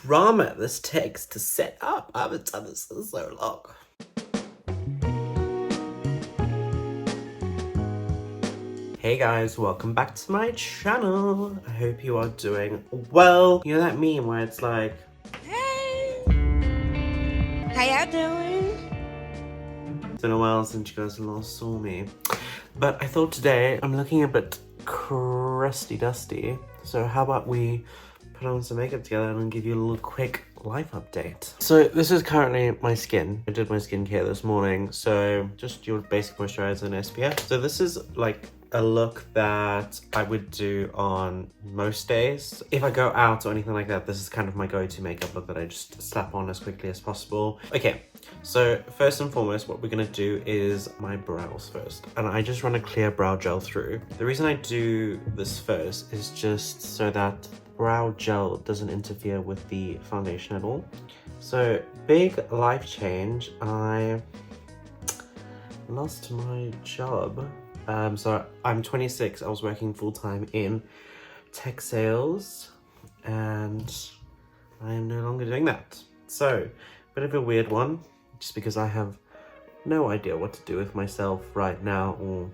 drama this takes to set up. I haven't done this in so long. Hey guys, welcome back to my channel. I hope you are doing well. You know that meme where it's like, hey, how y'all doing? it's been a while since you guys last saw me. But I thought today I'm looking a bit crusty dusty. So how about we put on some makeup together and give you a little quick life update. So this is currently my skin. I did my skincare this morning. So just your basic moisturizer and SPF. So this is like a look that I would do on most days. If I go out or anything like that, this is kind of my go-to makeup look that I just slap on as quickly as possible. Okay, so first and foremost, what we're gonna do is my brows first. And I just run a clear brow gel through. The reason I do this first is just so that brow gel doesn't interfere with the foundation at all. So big life change, I lost my job. So I'm 26, I was working full-time in tech sales and I am no longer doing that. So, bit of a weird one, just because I have no idea what to do with myself right now or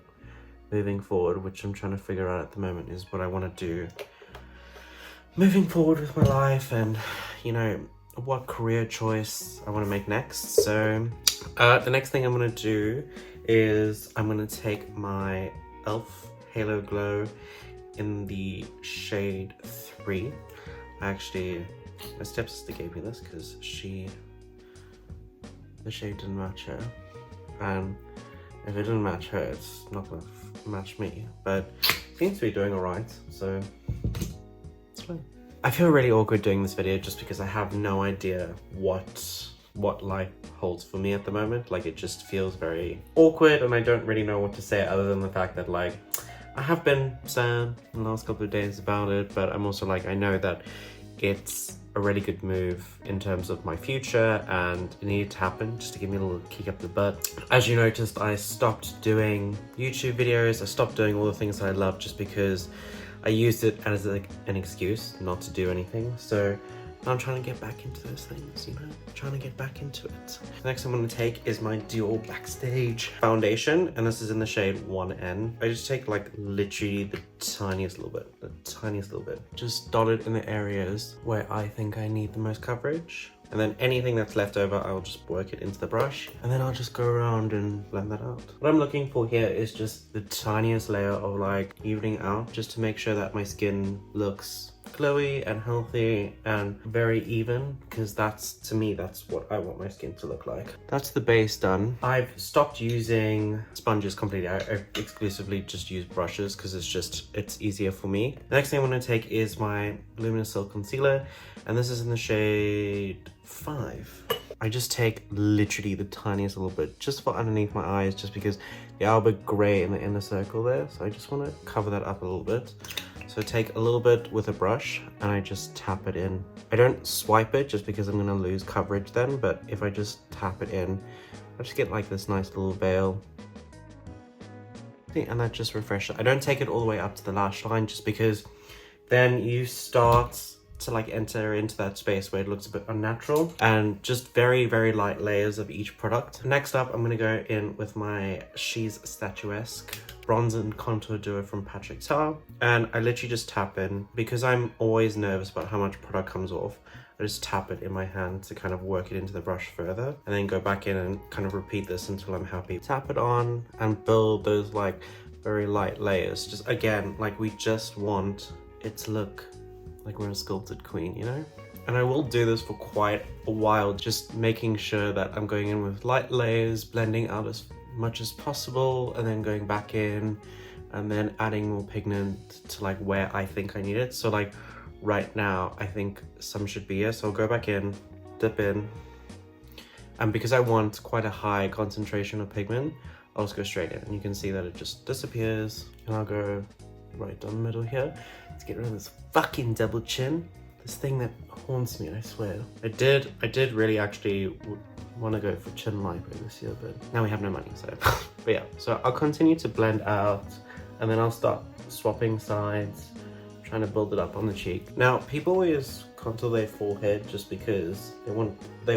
moving forward, which I'm trying to figure out at the moment is what I want to do moving forward with my life and, you know, what career choice I want to make next. So the next thing I'm going to do is I'm going to take my e.l.f. Halo Glow in the shade 3. Actually, my stepsister gave me this because the shade didn't match her. And if it didn't match her, it's not going to match me. But it seems to be doing alright, so it's fine. I feel really awkward doing this video just because I have no idea what life holds for me at the moment. Like, it just feels very awkward and I don't really know what to say other than the fact that, like, I have been sad in the last couple of days about it, but I'm also like, I know that it's a really good move in terms of my future and it needed to happen just to give me a little kick up the butt. As you noticed, I stopped doing YouTube videos. I stopped doing all the things that I love just because I used it as like an excuse not to do anything. So I'm trying to get back into those things, you know, trying to get back into it. The next I'm going to take is my Dior Backstage foundation, and this is in the shade 1N. I just take like literally the tiniest little bit, just dot it in the areas where I think I need the most coverage. And then anything that's left over, I'll just work it into the brush and then I'll just go around and blend that out. What I'm looking for here is just the tiniest layer of like evening out, just to make sure that my skin looks glowy and healthy and very even, because that's, to me, that's what I want my skin to look like. That's the base done. I've stopped using sponges completely. I exclusively just use brushes because it's easier for me. The next thing I'm going to take is my Luminous Silk Concealer, and this is in the shade 5. I just take literally the tiniest little bit just for underneath my eyes, just because they are a bit grey in the inner circle there, so I just want to cover that up a little bit. So take a little bit with a brush and I just tap it in. I don't swipe it just because I'm going to lose coverage then, but if I just tap it in, I just get like this nice little veil. And that just refreshes. I don't take it all the way up to the lash line just because then you start to like enter into that space where it looks a bit unnatural, and just very, very light layers of each product. Next up, I'm going to go in with my She's Statuesque Bronze and Contour Duo from Patrick Ta, and I literally just tap in because I'm always nervous about how much product comes off. I just tap it in my hand to kind of work it into the brush further, and then go back in and kind of repeat this until I'm happy. Tap it on and build those like very light layers. Just again, like, we just want it to look like we're a sculpted queen, you know? And I will do this for quite a while, just making sure that I'm going in with light layers, blending out as much as possible, and then going back in and then adding more pigment to like where I think I need it. So like right now, I think some should be here. So I'll go back in, dip in, and because I want quite a high concentration of pigment, I'll just go straight in, and you can see that it just disappears. And I'll go right down the middle here to get rid of this fucking double chin. This thing that haunts me, I swear. I did really actually want to go for chin lipo this year, but now we have no money, so. But yeah, so I'll continue to blend out, and then I'll start swapping sides, trying to build it up on the cheek. Now, people always contour their forehead just because they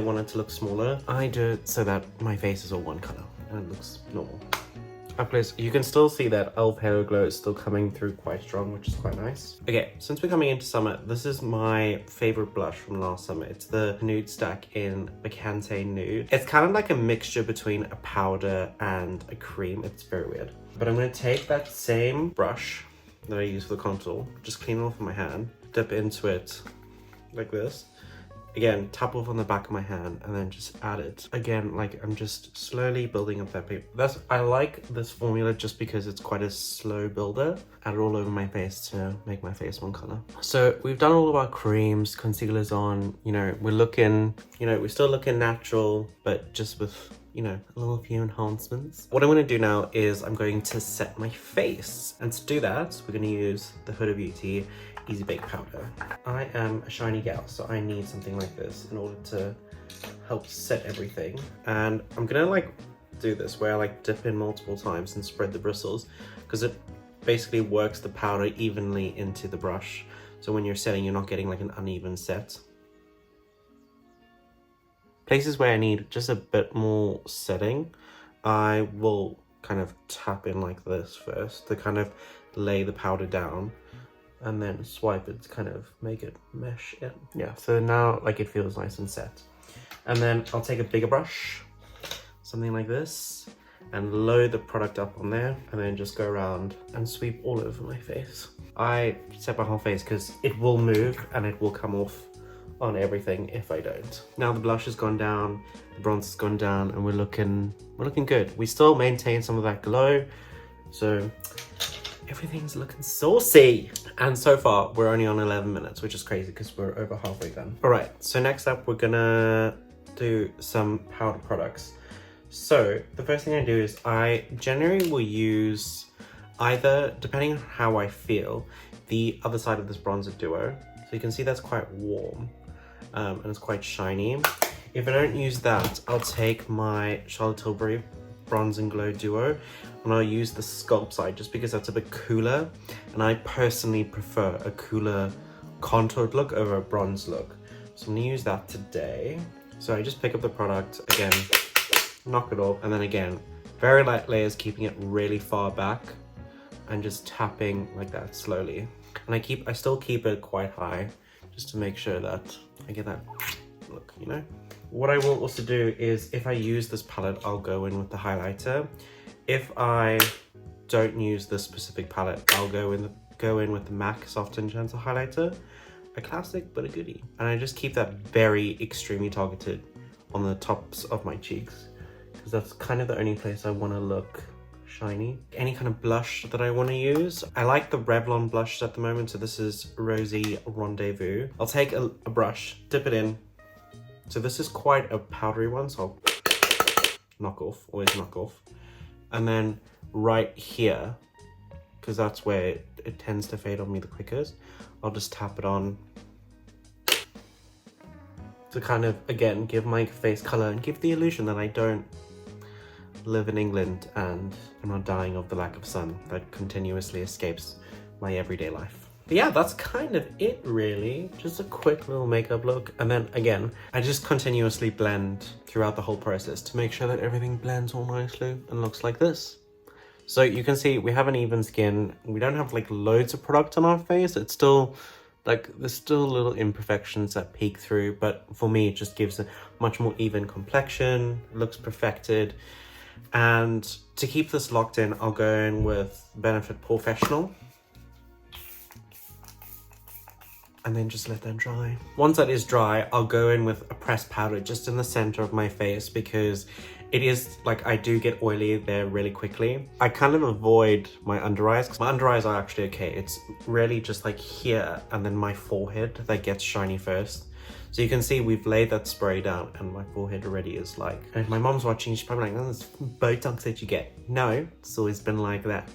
want it to look smaller. I do it so that my face is all one color and it looks normal. Up close, you can still see that e.l.f. Halo Glow is still coming through quite strong, which is quite nice. Okay, since we're coming into summer, this is my favorite blush from last summer. It's the Nude Stack in Bacante Nude. It's kind of like a mixture between a powder and a cream. It's very weird. But I'm going to take that same brush that I use for the contour, just clean it off with my hand, dip into it like this. Again, tap off on the back of my hand and then just add it. Again, like I'm just slowly building up that paper. I like this formula just because it's quite a slow builder. Add it all over my face to make my face one color. So we've done all of our creams, concealers on, you know, we're still looking natural, but just with, you know, a little few enhancements. What I'm going to do now is I'm going to set my face. And to do that, we're going to use the Huda Beauty Easy Bake Powder. I am a shiny gal, so I need something like this in order to help set everything. And I'm gonna like do this where I like dip in multiple times and spread the bristles, because it basically works the powder evenly into the brush. So when you're setting, you're not getting like an uneven set. Places where I need just a bit more setting, I will kind of tap in like this first to kind of lay the powder down, and then swipe it to kind of make it mesh in. Yeah, so now like it feels nice and set. And then I'll take a bigger brush, something like this, and load the product up on there, and then just go around and sweep all over my face. I set my whole face because it will move and it will come off on everything if I don't. Now the blush has gone down, the bronze has gone down, and we're looking good. We still maintain some of that glow, so everything's looking saucy. And so far, we're only on 11 minutes, which is crazy because we're over halfway done. All right, so next up, we're gonna do some powder products. So the first thing I do is I generally will use either, depending on how I feel, the other side of this bronzer duo. So you can see that's quite warm and it's quite shiny. If I don't use that, I'll take my Charlotte Tilbury Bronze and Glow duo, and I'll use the Sculpt side just because that's a bit cooler, and I personally prefer a cooler contoured look over a bronze look. So I'm gonna use that today. So I just pick up the product, again, knock it off, and then again, very light layers, keeping it really far back, and just tapping like that slowly. And I still keep it quite high, just to make sure that I get that look, you know? What I will also do is, if I use this palette, I'll go in with the highlighter. If I don't use this specific palette, I'll go in with the MAC Soft Enchanter highlighter. A classic, but a goodie. And I just keep that very extremely targeted on the tops of my cheeks, because that's kind of the only place I want to look shiny. Any kind of blush that I want to use, I like the Revlon blush at the moment, so this is Rosy Rendezvous. I'll take a brush, dip it in. So this is quite a powdery one, so I'll always knock off. And then right here, because that's where it tends to fade on me the quickest, I'll just tap it on to kind of, again, give my face color and give the illusion that I don't live in England and I'm not dying of the lack of sun that continuously escapes my everyday life. But yeah, that's kind of it really. Just a quick little makeup look. And then again, I just continuously blend throughout the whole process to make sure that everything blends all nicely and looks like this. So you can see we have an even skin. We don't have like loads of product on our face. It's still like, there's still little imperfections that peek through, but for me, it just gives a much more even complexion, looks perfected. And to keep this locked in, I'll go in with Benefit Professional. And then just let them dry. Once that is dry, I'll go in with a pressed powder just in the center of my face, because it is like, I do get oily there really quickly. I kind of avoid my under eyes, because my under eyes are actually okay. It's really just like here and then my forehead that gets shiny first. So you can see we've laid that spray down and my forehead already is like, and if my mom's watching, she's probably like, oh, this Botox that you get. No, it's always been like that.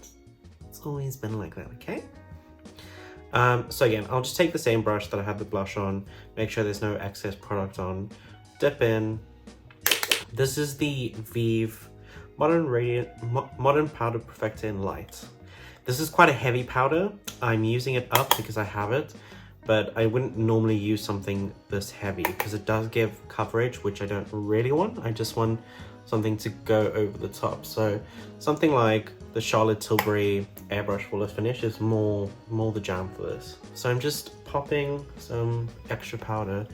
It's always been like that, okay? So again, I'll just take the same brush that I had the blush on, make sure there's no excess product on, dip in. This is the Vive Modern Powder Perfector in Light. This is quite a heavy powder. I'm using it up because I have it, but I wouldn't normally use something this heavy because it does give coverage, which I don't really want. I just want something to go over the top. So something like the Charlotte Tilbury Airbrush Flawless Finish is more the jam for this. So I'm just popping some extra powder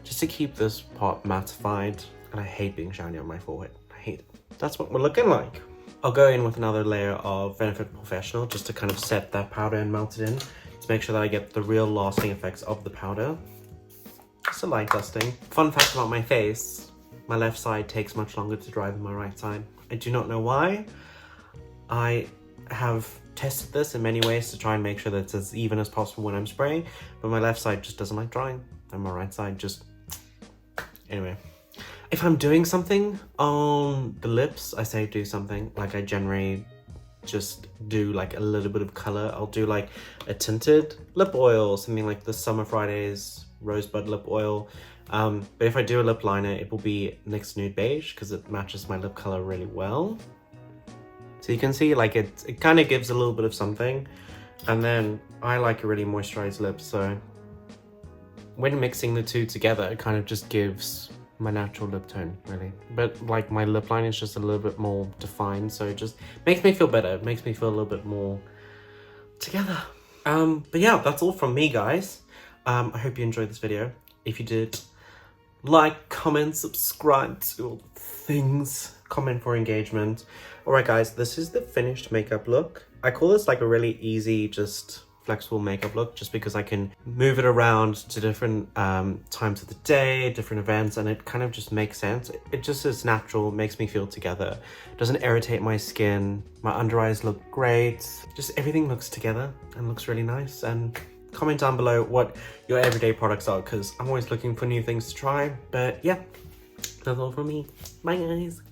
just to keep this part mattified. And I hate being shiny on my forehead. I hate it. That's what we're looking like. I'll go in with another layer of Benefit Professional just to kind of set that powder and melt it in to make sure that I get the real lasting effects of the powder. Just a light dusting. Fun fact about my face, my left side takes much longer to dry than my right side. I do not know why. I have tested this in many ways to try and make sure that it's as even as possible when I'm spraying, but my left side just doesn't like drying, and my right side just... Anyway. If I'm doing something on the lips, I say do something. Like I generally just do like a little bit of color. I'll do like a tinted lip oil, something like the Summer Fridays Rosebud lip oil. But if I do a lip liner, it will be NYX Nude Beige because it matches my lip color really well. So you can see like it kind of gives a little bit of something. And then I like a really moisturized lip, so when mixing the two together, it kind of just gives my natural lip tone, really. But like my lip line is just a little bit more defined, so it just makes me feel better. It makes me feel a little bit more together. But yeah, that's all from me, guys. I hope you enjoyed this video. If you did, like, comment, subscribe to all the things, comment for engagement. Alright guys, this is the finished makeup look. I call this like a really easy, just flexible makeup look, just because I can move it around to different times of the day, different events, and it kind of just makes sense. It just is natural, makes me feel together. It doesn't irritate my skin. My under eyes look great. Just everything looks together and looks really nice. And comment down below what your everyday products are, because I'm always looking for new things to try. But yeah, that's all from me. Bye guys.